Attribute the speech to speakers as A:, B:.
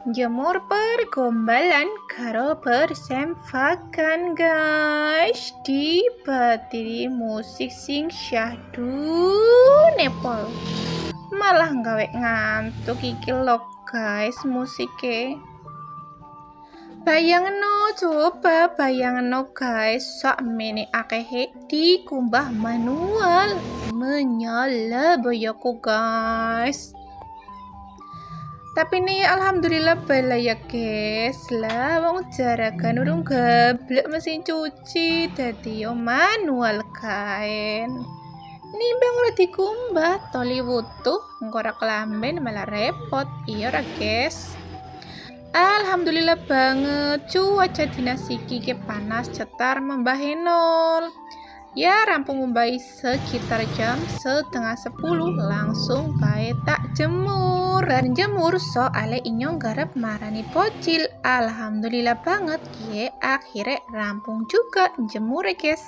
A: Jemur pergombalan karo persemfakan guys, dipatiri musik sing syahdu Nepal. Malah gawe ngantuk iki lho guys musike. Coba bayangno guys, sakmene akehe dikumbah manual, menyala boyoku guys. Tapi nih alhamdulillah bala ya guys, lah wong jarakan urung gablek mesin cuci, dadi yo manual kain. Nimbang ora dikumbah toli wutuh, engko ora kelamben malah repot. Iya ora guys. Alhamdulillah banget, cuaca dinas iki ke panas cetar membahe nol. Ya rampung membahi sekitar jam 9:30, langsung bae tak jemur. Dan jemur soale inyong garap marani pocil. Alhamdulillah banget, akhirnya rampung juga jemur guys.